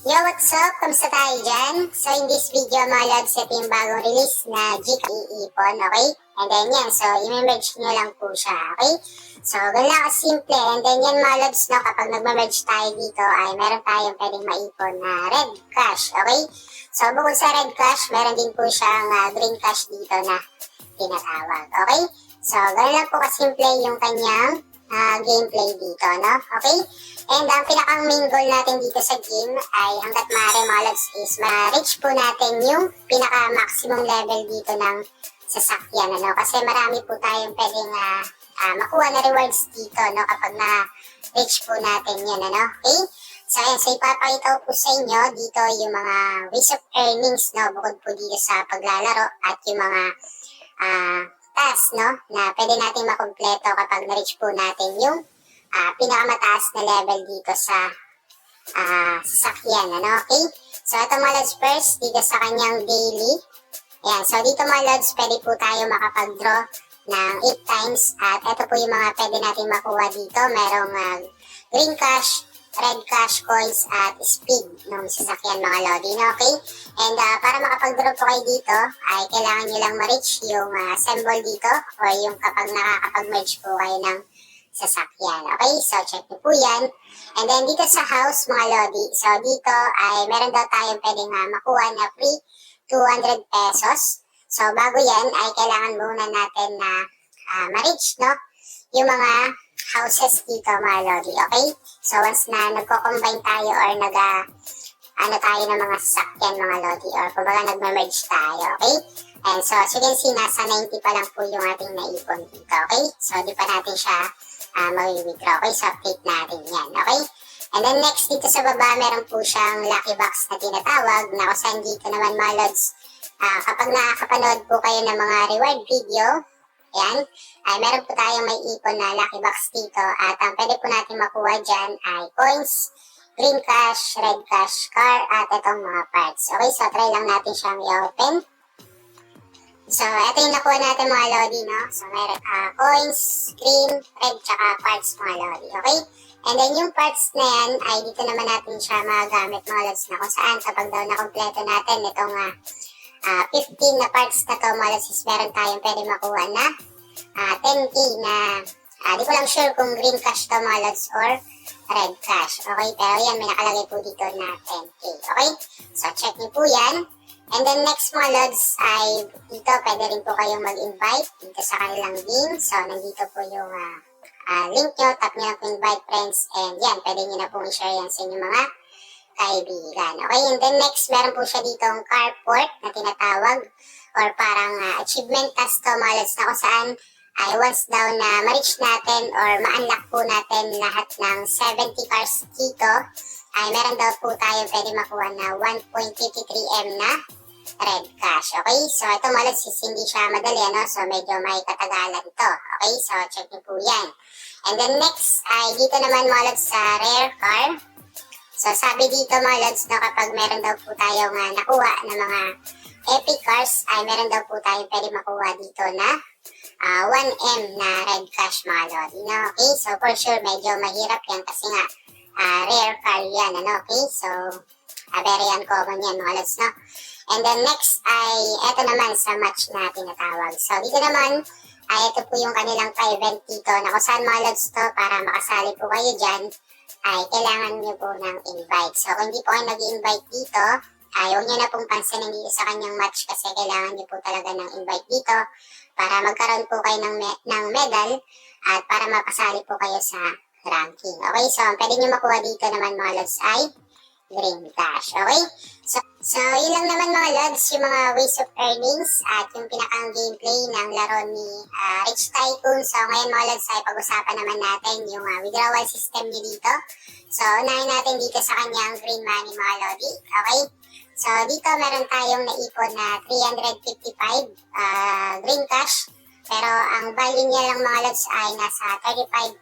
Yo, what's up? Kamusta tayo dyan? So, in this video, mga lods, ito yung bagong release na GK iipon, okay? And then yan, so, i-merge nyo lang po siya, okay? So, ganun lang kasimple. And then yan, mga lods, no, kapag nag-merge tayo dito, ay meron tayong pwedeng maipon na red cash, okay? So, bukod sa red cash, meron din po siyang green cash dito na tinatawag, okay? So, ganun lang po kasimple yung kanyang gameplay dito, no? Okay? And ang pinakang main goal natin dito sa game ay hanggat maaari mga lods is ma-reach po natin yung pinaka-maximum level dito ng sasakyan, ano? Kasi marami po tayong pwedeng makuha na rewards dito, no? Kapag na-reach po natin yan, ano? Okay? So, ayan. So, ipapakita ko po sa inyo dito yung mga ways of earnings, no? Bukod po dito sa paglalaro at yung mga task, no, na pwede natin makompleto kapag na-reach po natin yung pinakamataas na level dito sa sasakyan, ano, okay? So, ito mga lods, first, dito sa kanyang daily. Ayan, so dito mga lods, pwede po tayo makapag-draw ng 8 times at ito po yung mga pwede natin makuha dito. Merong green cash, red cash, coins, at speed ng sasakyan mga lodi, no? Okay? And para makapag-draw po kayo dito, ay kailangan nyo lang ma-reach yung symbol dito or yung kapag nakakapag-merge po kayo ng sasakyan. Okay? So, check nyo po yan. And then, dito sa house, mga lodi, so dito ay meron daw tayong pwedeng makuha na free 200 pesos. So, bago yan, ay kailangan muna natin na ma-reach, no? Yung mga houses dito, mga lodi, okay? So, once na nagko-combine tayo or tayo ng mga sasakyan, mga lodi, or kumbaga nagme-merge tayo, okay? And so, as you can see, nasa 90 pa lang po yung ating naipon dito, okay? So, di pa natin siya mawi-withdraw, okay? So, update natin yan, okay? And then next, dito sa baba, meron po siyang lucky box na tinatawag, na kung saan dito naman, mga lods, kapag nakakapanood po kayo ng mga reward video, yan, ay meron po tayong may ipon na lucky box dito at ang pwede po natin makuha dyan ay coins, green cash, red cash, car, at itong mga parts. Okay, so try lang natin siyang i-open. So, ito yung nakuha natin mga lodi, no? So, meron coins, green, red, tsaka parts mga lodi, okay? And then yung parts na yan ay dito naman natin siya magagamit mga lods na kung saan kapag daw nakompleto natin itong 15 na parts na to mga lods is meron tayong pwede makuha na 10k na di ko lang sure kung green cash to mga lods or red cash. Okay, pero yan may nakalagay po dito na 10k. Okay, so check niyo po yan. And then next mga lods ay dito pwede rin po kayong mag-invite dito sa kanilang link. So nandito po yung link nyo, tap nyo na po invite friends and yan, pwede nyo na po i-share yan sa inyong mga kaibigan. Okay, and then next, meron po siya ditong carport na tinatawag or parang achievement task to mga lods na kung saan ay once daw na ma-reach natin or ma-unlock po natin lahat ng 70 cars dito ay meron daw po tayo pwede makuha na 1.53M na red cash. Okay, so ito mga lods is hindi siya madali, ano? So medyo may katagalan to. Okay, so check niyo po yan. And then next ay dito naman mga lods sa rare car. So sabi dito mga lods na kapag meron daw po tayong nakuha na mga epic cars ay meron daw po tayong pwede makuha dito na 1M na red cash mga lodi, no? Okay, so for sure medyo mahirap yan kasi nga rare car yan, ano? Okay, so very uncommon yan mga lods, no? And then next ay eto naman sa match na tinatawag. So dito naman ay ito po yung kanilang event dito na kung saan mga lods to para makasali po kayo dyan ay kailangan nyo po ng invite. So kung hindi po kayo nag-invite dito, ay huwag nyo na pong pansinin dito sa kanyang match kasi kailangan nyo po talaga ng invite dito para magkaroon po kayo ng medal at para mapasali po kayo sa ranking. Okay, so ang pwede nyo makuha dito naman mga lods ay green cash. Okay, so yun lang naman mga lods yung mga ways of earnings at yung pinakang gameplay ng laro ni Rich Tycoon. So ngayon mga lods ay pag-usapan naman natin yung withdrawal system niya dito. So unahin natin dito sa kanyang green money mga lodi. Okay, so dito meron tayong naipon na 355 green cash pero ang value niya lang mga lods ay nasa 35.5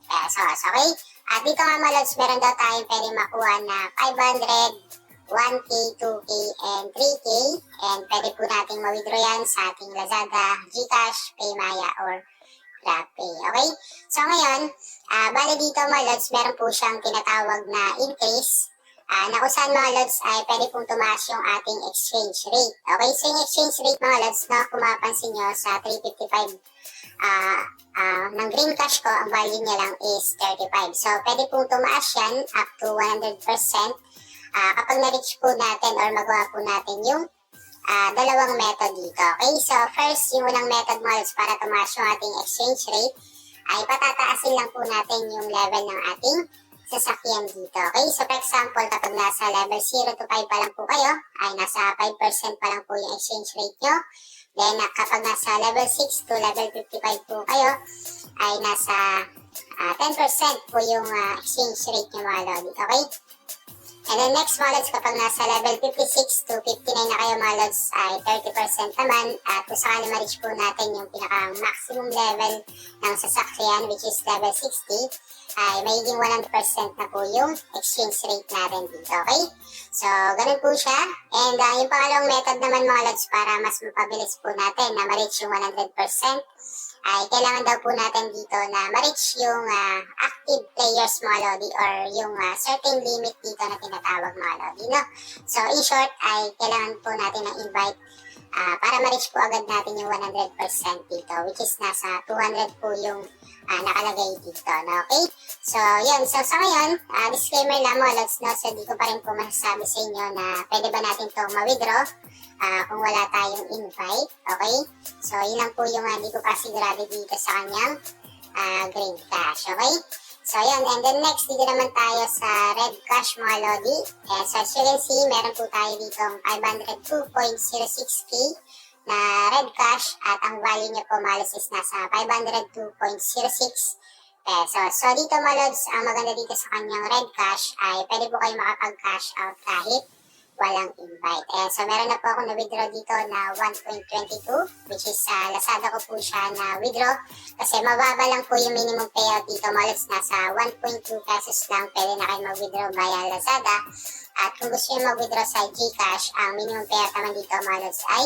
pesos. Okay, at dito nga mga lods, meron daw tayong pwede makuha na 500, 1K, 2K, and 3K. And pwede po nating ma-withdraw yan sa ating Lazada, Gcash, Paymaya, or GrabPay. Okay? So ngayon, bali dito mga lods, meron po siyang tinatawag na increase na kung saan mga lods ay pwede pong tumaas yung ating exchange rate. Okay, so yung exchange rate mga lods, no, kung mapapansin nyo sa 355 ng green cash ko, ang value niya lang is 35. So pwede pong tumaas yan up to 100% kapag na-reach po natin or magawa po natin yung dalawang method dito. Okay, so first, yung unang method mga lods para tumaas yung ating exchange rate ay patataasin lang po natin yung level ng ating sasakyan dito. Okay, so for example, kapag nasa level 0 to 5 pa lang po kayo, ay nasa 5% pa lang po yung exchange rate nyo. Then, kapag nasa level 6 to level 55 po kayo, ay nasa 10% po yung exchange rate nyo mga lodi. Okay? And then next mga lods, kapag nasa level 56 to 59 na kayo mga lods, ay 30% naman. At kung sakali ma-reach po natin yung pinaka-maximum level ng sasakyan, which is level 60, ay magiging 100% na po yung exchange rate natin dito. Okay? So, ganun po siya. And yung pangalawang method naman mga lods, para mas mapabilis po natin na ma-reach yung 100%, ay kailangan daw po natin dito na ma-reach yung active players mga lodi, or yung certain limit dito na tinatawag mga lodi, no? So in short ay kailangan po natin ng invite para ma-reach po agad natin yung 100% dito, which is nasa 200 po yung nakalagay dito, no? Okay? So yun, so sa ngayon, disclaimer lang mga lods, no? So di ko pa rin po masasabi sa inyo na pwede ba natin itong ma-withdraw kung wala tayong invite. Okay? So, yun lang po yung hindi ko pa sigurado dito sa kanyang green cash. Okay? So, yun. And then next, dito naman tayo sa red cash mga lodi. So, as you can see, meron po tayo dito 502.06k na red cash at ang value niya po malos is nasa 502.06 pesos. So, dito mga lods, ang maganda dito sa kanyang red cash ay pwede po kayo makapag-cash out kahit walang invite. So, meron na po ako na-withdraw dito na 1.22, which is Lazada ko po siya na withdraw. Kasi mababa lang po yung minimum payout dito. Malos nasa 1.2 pesos lang pwede na kayo mag-withdraw via Lazada. At kung gusto nyo mag-withdraw sa GCash, ang minimum payout naman dito malos ay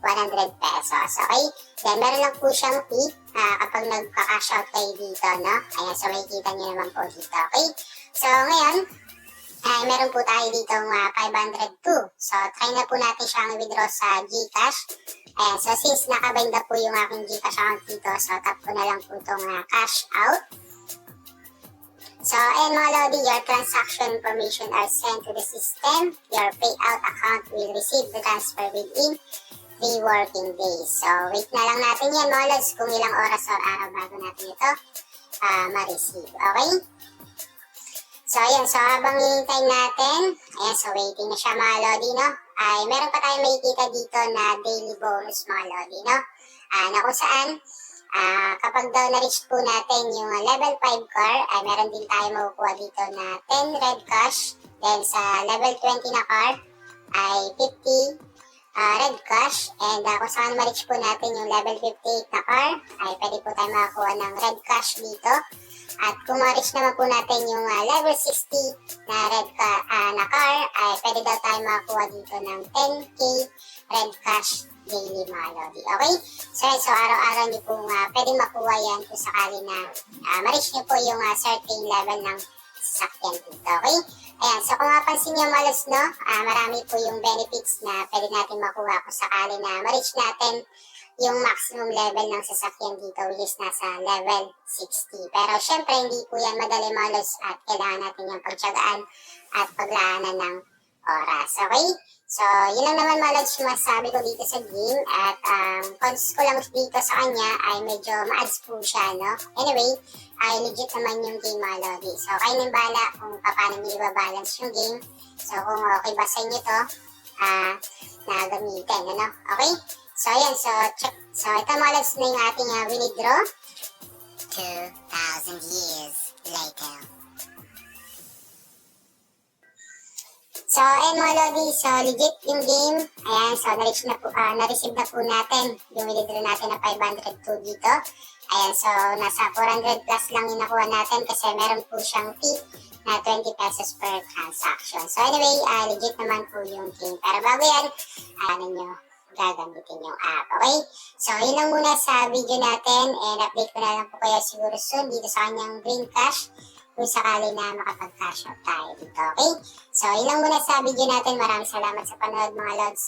100 pesos. Okay? Then, meron lang po siyang fee kapag nagpa-cash out kayo dito, no? Ayan, so makikita nyo naman po dito. Okay? So, ngayon, ay meron po tayo dito 502. So, try na po natin siyang withdraw sa GCash. Ayan, so since nakabind na po yung aking GCash account dito, so tap ko na lang po itong cash out. So, and mga lodi, your transaction information are sent to the system. Your payout account will receive the transfer within 3 working days. So, wait na lang natin yan mga lods kung ilang oras or araw bago natin ito ma-receive. Okay? So, ayan. So, habang hinihintay natin, ayan, so waiting na siya mga lodi, no? Ay, meron pa tayong makikita dito na daily bonus mga lodi, no? Na kung saan, kapag daw na-reach po natin yung level 5 car, ay meron din tayo makukuha dito na 10 red cash. Then, sa level 20 na car, ay 50 red cash. And kung saan ma-reach po natin yung level 58 na car, ay pwede po tayo makakuha ng red cash dito. At kung ma-reach naman po natin yung level 60 na na car, ay pwede daw tayo makakuha dito ng 10k red cash daily mga lodi. Okay? So araw-araw nyo po pwede makuha yan kung sakali na ma-reach nyo po yung certain level ng sasakyan dito. Okay? Ayan, so kung mapansin nyo mga lods, no, marami po yung benefits na pwede natin makuha kung sakali na ma-reach natin yung maximum level ng sasakyan dito, which is nasa level 60. Pero syempre, hindi po yan madali mga lods at kailangan natin yung pagtyagaan at paglaanan ng oras. Okay? So, yun lang naman mga lods yung masasabi ko dito sa game. At cons ko lang dito sa kanya ay medyo ma-ads po siya, no? Anyway, ay legit naman yung game mga lodi. So, kayo nang bahala kung paano nyo i-balance yung game. So, kung okay ba sa inyo to, na gamitin, ano? Okay? So, ayan. So, check. So, ito mga lods na yung ating withdraw. 2,000 years later. So, ayun mga lodi, so legit yung game. Ayan, so na-receive na po natin yung withdraw natin na 502 dito. Ayan, so nasa 400 plus lang yung nakuha natin kasi meron po siyang fee na 20 pesos per transaction. So anyway, legit naman po yung game. Pero bago yan, ano nyo, gagamitin yung app, okay? So, yun lang muna sa video natin and update ko na lang po kayo siguro soon dito sa kanyang Green Cash. kung sakali na makapag-cash out tayo dito, okay? So, yun lang muna sa video natin. Maraming salamat sa panood mga lods.